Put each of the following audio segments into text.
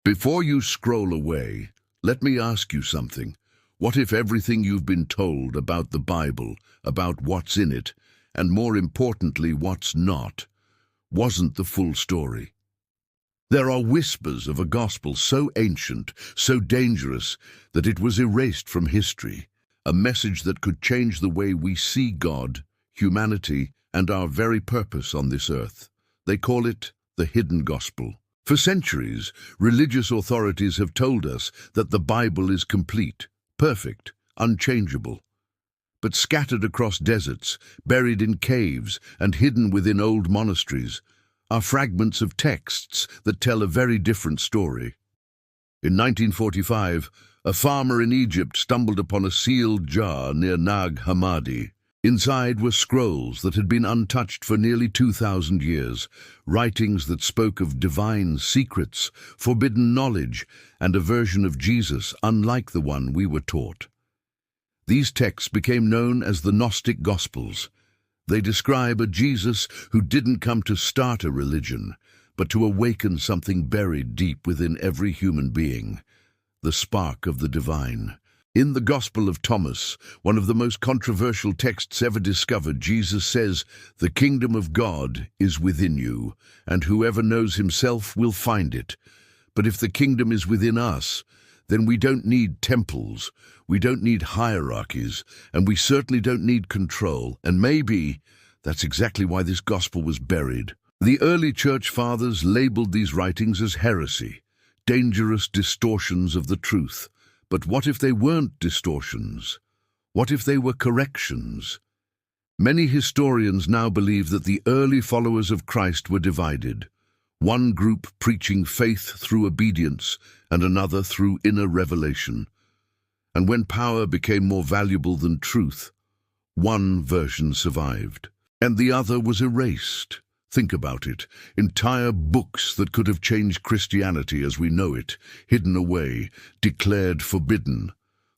Before you scroll away, let me ask you something. What if everything you've been told about the Bible, about what's in it, and more importantly, what's not, wasn't the full story? There are whispers of a gospel so ancient, so dangerous, that it was erased from history, a message that could change the way we see God, humanity, and our very purpose on this earth. They call it the hidden gospel. For centuries, religious authorities have told us that the Bible is complete, perfect, unchangeable. But scattered across deserts, buried in caves, and hidden within old monasteries, are fragments of texts that tell a very different story. In 1945, a farmer in Egypt stumbled upon a sealed jar near Nag Hammadi. Inside were scrolls that had been untouched for nearly 2,000 years, writings that spoke of divine secrets, forbidden knowledge, and a version of Jesus unlike the one we were taught. These texts became known as the Gnostic Gospels. They describe a Jesus who didn't come to start a religion, but to awaken something buried deep within every human being, the spark of the divine. In the Gospel of Thomas, one of the most controversial texts ever discovered, Jesus says, "The kingdom of God is within you, and whoever knows himself will find it." But if the kingdom is within us, then we don't need temples, we don't need hierarchies, and we certainly don't need control. And maybe that's exactly why this gospel was buried. The early church fathers labeled these writings as heresy, dangerous distortions of the truth. But what if they weren't distortions? What if they were corrections? Many historians now believe that the early followers of Christ were divided, one group preaching faith through obedience and another through inner revelation. And when power became more valuable than truth, one version survived, and the other was erased. Think about it. Entire books that could have changed Christianity as we know it, hidden away, declared forbidden.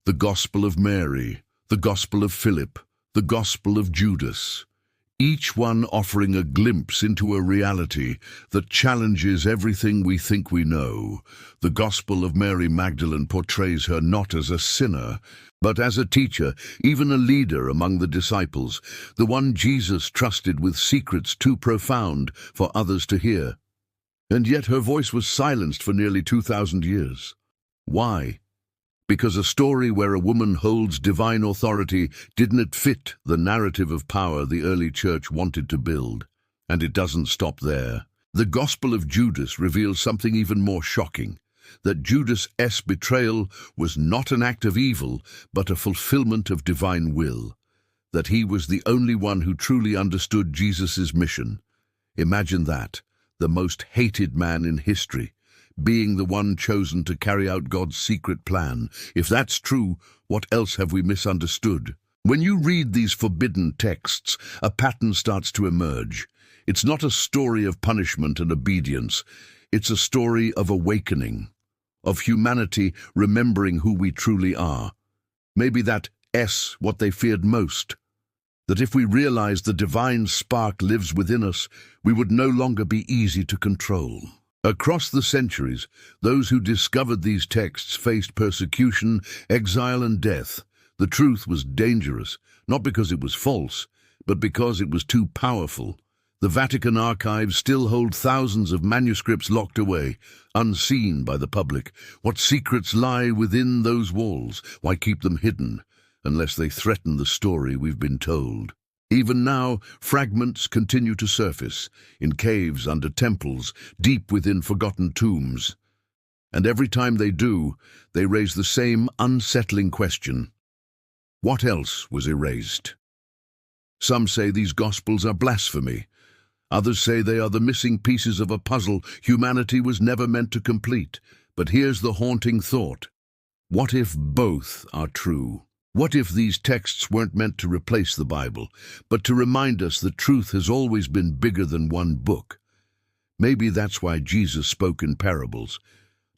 The Gospel of Mary, the Gospel of Philip, the Gospel of Judas. Each one offering a glimpse into a reality that challenges everything we think we know. The Gospel of Mary Magdalene portrays her not as a sinner, but as a teacher, even a leader among the disciples, the one Jesus trusted with secrets too profound for others to hear. And yet her voice was silenced for nearly 2,000 years. Why? Because a story where a woman holds divine authority didn't fit the narrative of power the early church wanted to build. And it doesn't stop there. The Gospel of Judas reveals something even more shocking, that Judas' betrayal was not an act of evil, but a fulfillment of divine will, that he was the only one who truly understood Jesus' mission. Imagine that, the most hated man in history, being the one chosen to carry out God's secret plan. If that's true, what else have we misunderstood? When you read these forbidden texts, a pattern starts to emerge. It's not a story of punishment and obedience. It's a story of awakening, of humanity remembering who we truly are. Maybe that's what they feared most, that if we realized the divine spark lives within us, we would no longer be easy to control. Across the centuries, those who discovered these texts faced persecution, exile, and death. The truth was dangerous, not because it was false, but because it was too powerful. The Vatican archives still hold thousands of manuscripts locked away, unseen by the public. What secrets lie within those walls? Why keep them hidden, unless they threaten the story we've been told? Even now, fragments continue to surface, in caves under temples, deep within forgotten tombs. And every time they do, they raise the same unsettling question. What else was erased? Some say these Gospels are blasphemy. Others say they are the missing pieces of a puzzle humanity was never meant to complete. But here's the haunting thought. What if both are true? What if these texts weren't meant to replace the Bible, but to remind us that truth has always been bigger than one book? Maybe that's why Jesus spoke in parables,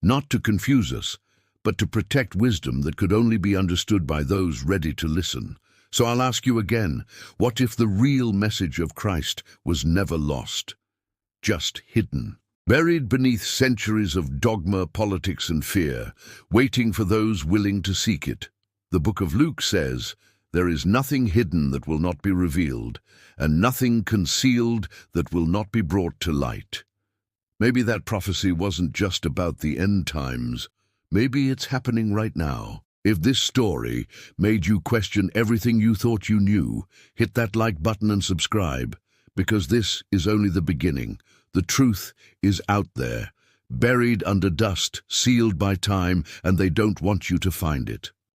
not to confuse us, but to protect wisdom that could only be understood by those ready to listen. So I'll ask you again, what if the real message of Christ was never lost, just hidden? Buried beneath centuries of dogma, politics, and fear, waiting for those willing to seek it. The book of Luke says, "There is nothing hidden that will not be revealed, and nothing concealed that will not be brought to light." Maybe that prophecy wasn't just about the end times. Maybe it's happening right now. If this story made you question everything you thought you knew, hit that like button and subscribe, because this is only the beginning. The truth is out there, buried under dust, sealed by time, and they don't want you to find it.